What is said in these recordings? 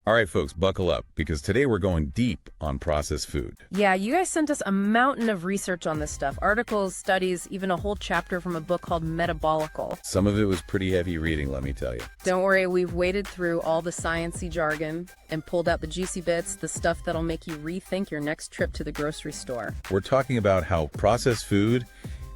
All right, folks, buckle up, because today we're going deep on processed food. Yeah, you guys sent us a mountain of research on this stuff. Articles, studies, even a whole chapter from a book called Metabolical. Some of it was pretty heavy reading, let me tell you. Don't worry, we've waded through all the science-y jargon and pulled out the juicy bits, the stuff that'll make you rethink your next trip to the grocery store. We're talking about how processed food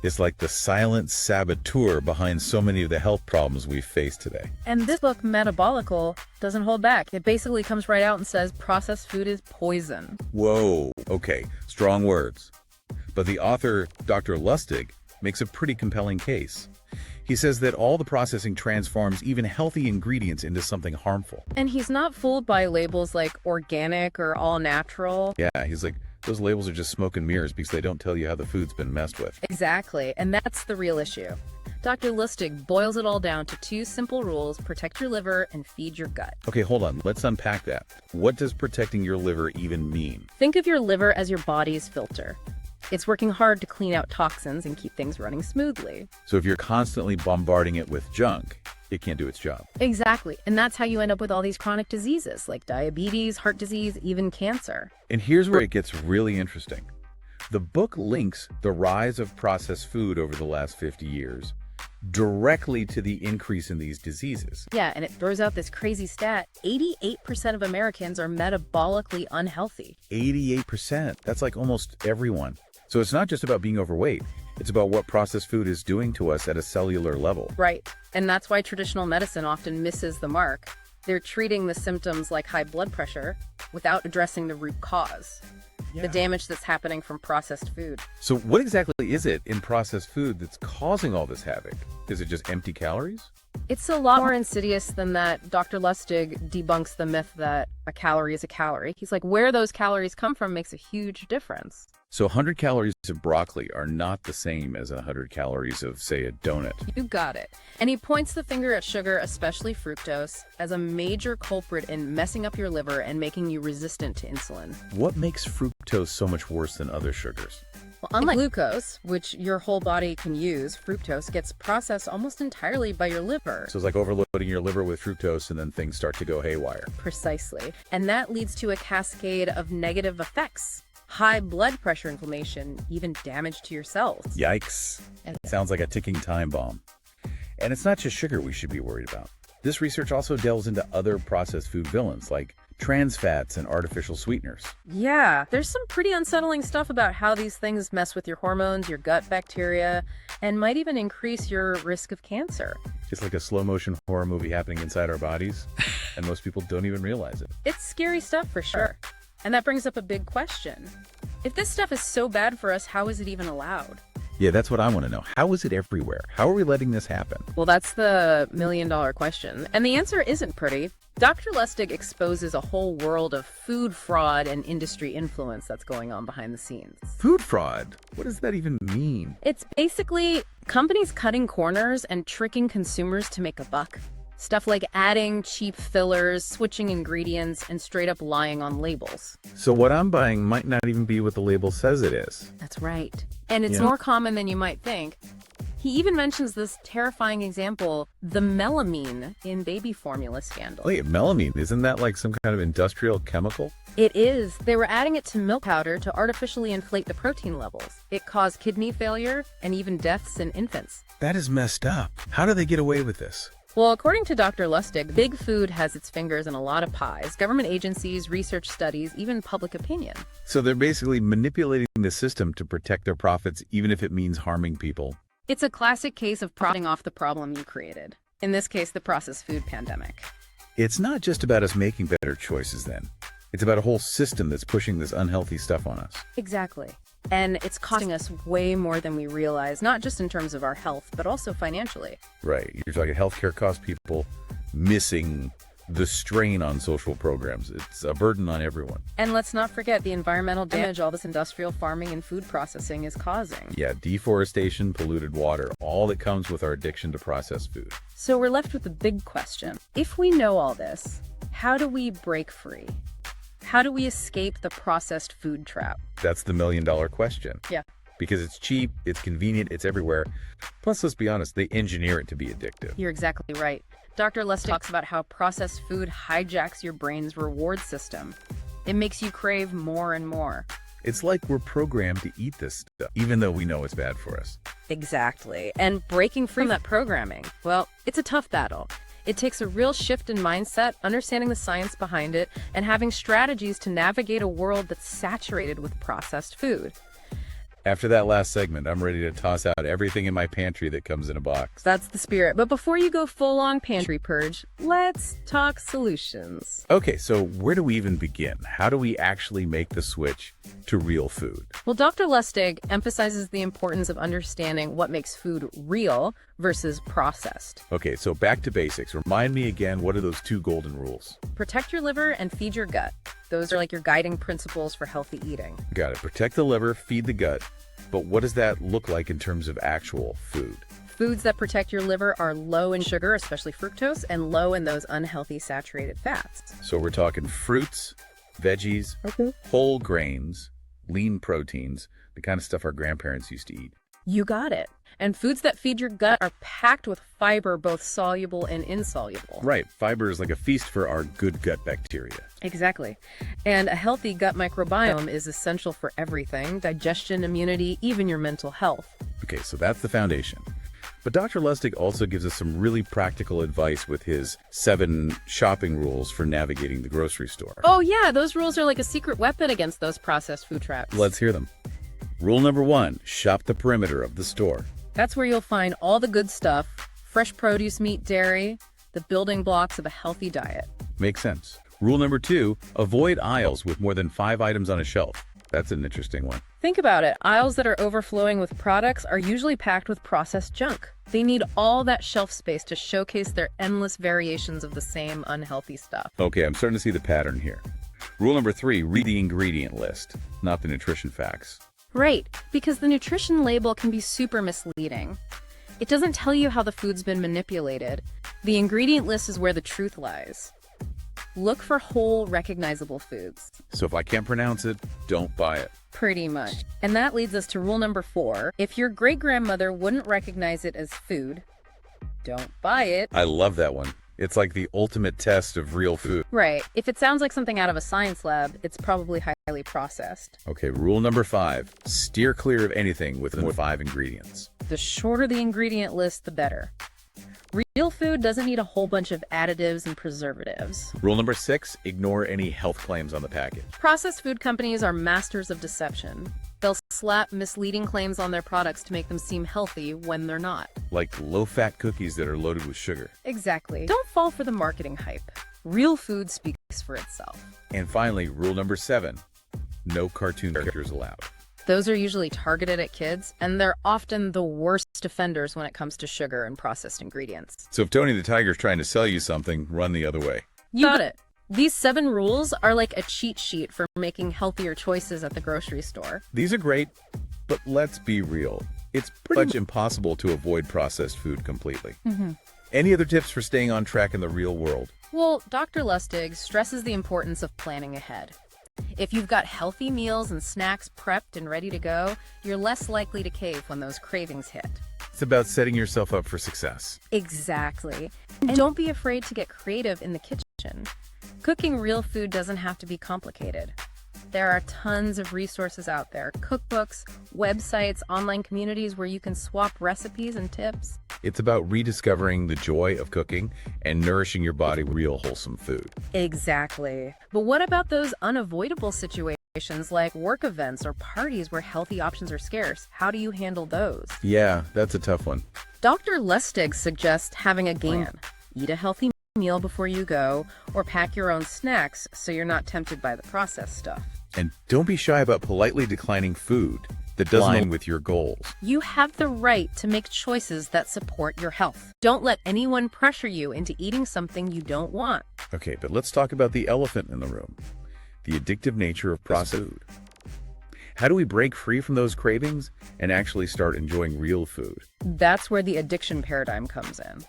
is like the silent saboteur behind so many of the health problems we face today. And this book, Metabolical, doesn't hold back. It basically comes right out and says processed food is poison. Whoa, okay, strong words. But the author, Dr. Lustig, makes a pretty compelling case. He says that all the processing transforms even healthy ingredients into something harmful. And he's not fooled by labels like organic or all natural. Yeah, he's like, those labels are just smoke and mirrors because they don't tell you how the food's been messed with. Exactly, and that's the real issue. Dr. Lustig boils it all down to two simple rules: protect your liver and feed your gut. Okay, hold on. Let's unpack that. What does protecting your liver even mean? Think of your liver as your body's filter. It's working hard to clean out toxins and keep things running smoothly. So if you're constantly bombarding it with junk, it can't do its job. Exactly, and that's how you end up with all these chronic diseases like diabetes, heart disease, even cancer. And here's where it gets really interesting. The book links the rise of processed food over the last 50 years directly to the increase in these diseases. Yeah, and it throws out this crazy stat: 88% of Americans are metabolically unhealthy. 88%. That's like almost everyone. So it's not just about being overweight. It's about what processed food is doing to us at a cellular level. Right, and that's why traditional medicine often misses the mark. They're treating the symptoms like high blood pressure without addressing the root cause. The damage that's happening from processed food. So what exactly is it in processed food that's causing all this havoc? Is it just empty calories? It's a lot more insidious than that. Dr. Lustig debunks the myth that a calorie is a calorie. He's like, where those calories come from makes a huge difference. So 100 calories of broccoli are not the same as 100 calories of, say, a donut. You got it. And he points the finger at sugar, especially fructose, as a major culprit in messing up your liver and making you resistant to insulin. What makes fructose so much worse than other sugars? Well, unlike glucose, which your whole body can use, fructose gets processed almost entirely by your liver. So it's like overloading your liver with fructose and then things start to go haywire. Precisely. And that leads to a cascade of negative effects. High blood pressure, inflammation, even damage to your cells. Yikes. Sounds like a ticking time bomb. And it's not just sugar we should be worried about. This research also delves into other processed food villains like trans fats and artificial sweeteners. Yeah, there's some pretty unsettling stuff about how these things mess with your hormones, your gut bacteria, and might even increase your risk of cancer. It's like a slow-motion horror movie happening inside our bodies, and most people don't even realize it. It's scary stuff for sure. And that brings up a big question. If this stuff is so bad for us, how is it even allowed? Yeah, that's what I want to know. How is it everywhere? How are we letting this happen? Well, that's the million-dollar question. And the answer isn't pretty. Dr. Lustig exposes a whole world of food fraud and industry influence that's going on behind the scenes. Food fraud? What does that even mean? It's basically companies cutting corners and tricking consumers to make a buck. Stuff like adding cheap fillers, switching ingredients, and straight up lying on labels. So what I'm buying might not even be what the label says it is. That's right. And it's more common than you might think. He even mentions this terrifying example, the melamine in baby formula scandal. Wait, melamine, isn't that like some kind of industrial chemical? It is. They were adding it to milk powder to artificially inflate the protein levels. It caused kidney failure and even deaths in infants. That is messed up. How do they get away with this? Well, according to Dr. Lustig, big food has its fingers in a lot of pies. Government agencies, research studies, even public opinion. So they're basically manipulating the system to protect their profits, even if it means harming people. It's a classic case of profiting off the problem you created. In this case, the processed food pandemic. It's not just about us making better choices then. It's about a whole system that's pushing this unhealthy stuff on us. Exactly. And it's costing us way more than we realize, not just in terms of our health, but also financially. Right. You're talking healthcare costs people missing the strain on social programs. It's a burden on everyone. And let's not forget the environmental damage all this industrial farming and food processing is causing. Yeah, deforestation, polluted water, all that comes with our addiction to processed food. So we're left with the big question. If we know all this, how do we break free? How do we escape the processed food trap? That's the million-dollar question. Yeah. Because it's cheap, it's convenient, it's everywhere. Plus, let's be honest, they engineer it to be addictive. You're exactly right. Dr. Lustig talks about how processed food hijacks your brain's reward system. It makes you crave more and more. It's like we're programmed to eat this stuff, even though we know it's bad for us. Exactly. And breaking free from that programming, well, it's a tough battle. It takes a real shift in mindset, understanding the science behind it, and having strategies to navigate a world that's saturated with processed food. After that last segment, I'm ready to toss out everything in my pantry that comes in a box. That's the spirit. But before you go full-on pantry purge, let's talk solutions. Okay, so where do we even begin? How do we actually make the switch to real food? Well, Dr. Lustig emphasizes the importance of understanding what makes food real versus processed. Okay, so back to basics. Remind me again, what are those two golden rules? Protect your liver and feed your gut. Those are like your guiding principles for healthy eating. Got it. Protect the liver, feed the gut. But what does that look like in terms of actual food? Foods that protect your liver are low in sugar, especially fructose, and low in those unhealthy saturated fats. So we're talking fruits, veggies, whole grains, lean proteins, the kind of stuff our grandparents used to eat. You got it. And foods that feed your gut are packed with fiber, both soluble and insoluble. Right. Fiber is like a feast for our good gut bacteria. Exactly. And a healthy gut microbiome is essential for everything: digestion, immunity, even your mental health. Okay, so that's the foundation. But Dr. Lustig also gives us some really practical advice with his 7 shopping rules for navigating the grocery store. Oh yeah, those rules are like a secret weapon against those processed food traps. Let's hear them. Rule number 1, shop the perimeter of the store. That's where you'll find all the good stuff: fresh produce, meat, dairy, the building blocks of a healthy diet. Makes sense. Rule number 2, avoid aisles with more than 5 items on a shelf. That's an interesting one. Think about it. Aisles that are overflowing with products are usually packed with processed junk. They need all that shelf space to showcase their endless variations of the same unhealthy stuff. Okay, I'm starting to see the pattern here. Rule number 3, read the ingredient list, not the nutrition facts. Right, because the nutrition label can be super misleading. It doesn't tell you how the food's been manipulated. The ingredient list is where the truth lies. Look for whole, recognizable foods. So if I can't pronounce it, don't buy it. Pretty much. And that leads us to rule number 4. If your great-grandmother wouldn't recognize it as food, don't buy it. I love that one. It's like the ultimate test of real food. Right. If it sounds like something out of a science lab, it's probably highly processed. Okay, rule number 5, steer clear of anything with more than 5 ingredients. The shorter the ingredient list, the better. Real food doesn't need a whole bunch of additives and preservatives. Rule number 6, ignore any health claims on the package. Processed food companies are masters of deception. They'll slap misleading claims on their products to make them seem healthy when they're not. Like low-fat cookies that are loaded with sugar. Exactly. Don't fall for the marketing hype. Real food speaks for itself. And finally, rule number 7, no cartoon characters allowed. Those are usually targeted at kids, and they're often the worst offenders when it comes to sugar and processed ingredients. So if Tony the Tiger's trying to sell you something, run the other way. You got it. These 7 rules are like a cheat sheet for making healthier choices at the grocery store. These are great, but let's be real. It's pretty much impossible to avoid processed food completely. Any other tips for staying on track in the real world? Well, Dr. Lustig stresses the importance of planning ahead. If you've got healthy meals and snacks prepped and ready to go, you're less likely to cave when those cravings hit. It's about setting yourself up for success. Exactly. And don't be afraid to get creative in the kitchen. Cooking real food doesn't have to be complicated. There are tons of resources out there: cookbooks, websites, online communities where you can swap recipes and tips. It's about rediscovering the joy of cooking and nourishing your body with real wholesome food. Exactly. But what about those unavoidable situations like work events or parties where healthy options are scarce? How do you handle those? Yeah, that's a tough one. Dr. Lustig suggests having a game plan. Eat a healthy meal before you go, or pack your own snacks so you're not tempted by the processed stuff. And don't be shy about politely declining food that doesn't align with your goals. You have the right to make choices that support your health. Don't let anyone pressure you into eating something you don't want. Okay, but let's talk about the elephant in the room: the addictive nature of processed food. How do we break free from those cravings and actually start enjoying real food? That's where the addiction paradigm comes in.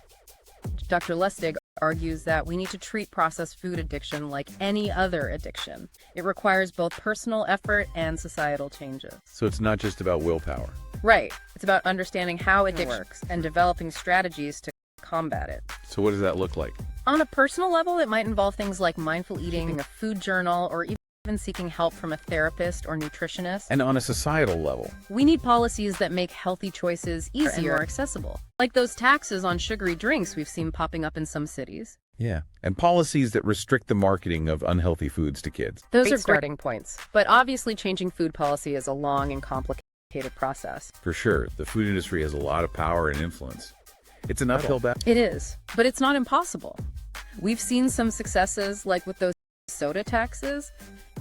Dr. Lustig argues that we need to treat processed food addiction like any other addiction. It requires both personal effort and societal changes. So it's not just about willpower. Right. It's about understanding how it works and developing strategies to combat it. So what does that look like? On a personal level, it might involve things like mindful eating, a food journal, or even seeking help from a therapist or nutritionist. And on a societal level? We need policies that make healthy choices easier and more accessible, like those taxes on sugary drinks we've seen popping up in some cities. Yeah. And policies that restrict the marketing of unhealthy foods to kids. Those are starting points. But obviously changing food policy is a long and complicated process. For sure, the food industry has a lot of power and influence. It's an uphill battle. It is, but it's not impossible. We've seen some successes, like with those soda taxes.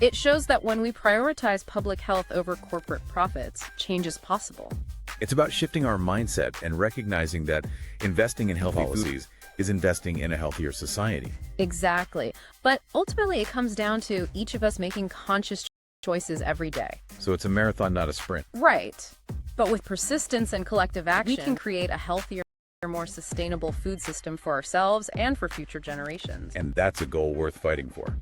It shows that when we prioritize public health over corporate profits, change is possible. It's about shifting our mindset and recognizing that investing in healthy foods is investing in a healthier society. Exactly. But ultimately, it comes down to each of us making conscious choices every day. So it's a marathon, not a sprint. Right. But with persistence and collective action, we can create a healthier, more sustainable food system for ourselves and for future generations. And that's a goal worth fighting for.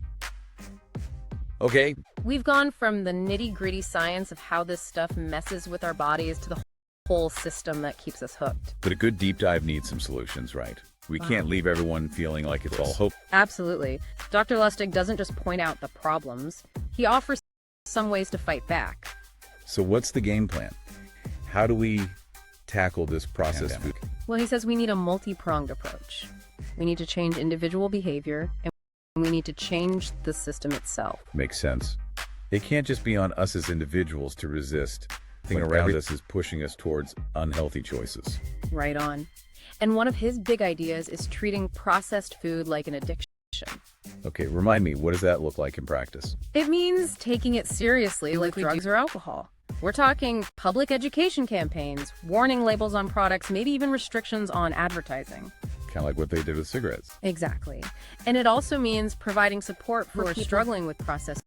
Okay. We've gone from the nitty-gritty science of how this stuff messes with our bodies to the whole system that keeps us hooked. But a good deep dive needs some solutions, right? We can't leave everyone feeling like it's all hope. Absolutely. Dr. Lustig doesn't just point out the problems, he offers some ways to fight back. So what's the game plan? How do we tackle this processed food? Well, he says we need a multi-pronged approach. We need to change individual behavior, and we need to change the system itself. Makes sense. It can't just be on us as individuals to resist. Everything around us is pushing us towards unhealthy choices. Right on. And one of his big ideas is treating processed food like an addiction. Okay, remind me, what does that look like in practice? It means taking it seriously like drugs or alcohol. We're talking public education campaigns, warning labels on products, maybe even restrictions on advertising. Kind of like what they did with cigarettes. Exactly. And it also means providing support for people struggling with processed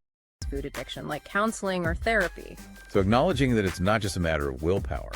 food addiction, like counseling or therapy. So acknowledging that it's not just a matter of willpower.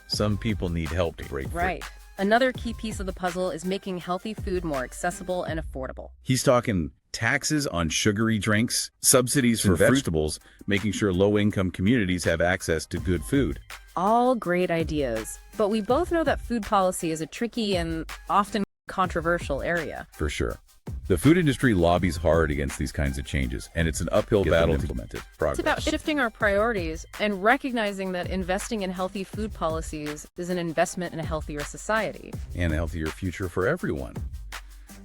Some people need help to break free. Right. Another key piece of the puzzle is making healthy food more accessible and affordable. He's talking taxes on sugary drinks, subsidies for vegetables, making sure low-income communities have access to good food. All great ideas, but we both know that food policy is a tricky and often controversial area. For sure. The food industry lobbies hard against these kinds of changes, and it's an uphill battle to implement it. It's about shifting our priorities and recognizing that investing in healthy food policies is an investment in a healthier society. And a healthier future for everyone.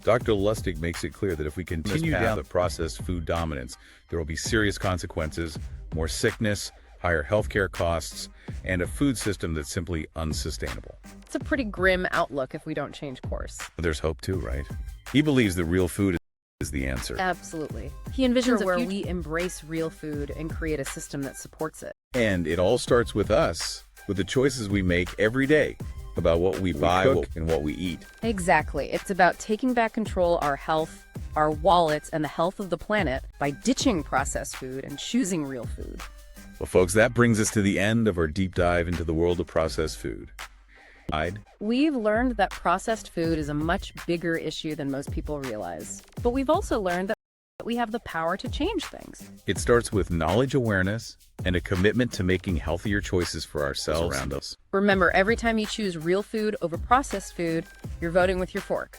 Dr. Lustig makes it clear that if we continue down the processed food dominance, there will be serious consequences, more sickness, higher healthcare costs, and a food system that's simply unsustainable. It's a pretty grim outlook if we don't change course. But there's hope too, right? He believes that real food is the answer. Absolutely. He envisions where we embrace real food and create a system that supports it. And it all starts with us, with the choices we make every day about what we buy and what we eat. Exactly. It's about taking back control our health, our wallets, and the health of the planet by ditching processed food and choosing real food. Well, folks, that brings us to the end of our deep dive into the world of processed food. We've learned that processed food is a much bigger issue than most people realize. But we've also learned that we have the power to change things. It starts with knowledge awareness and a commitment to making healthier choices for ourselves around us. Remember, every time you choose real food over processed food, you're voting with your fork.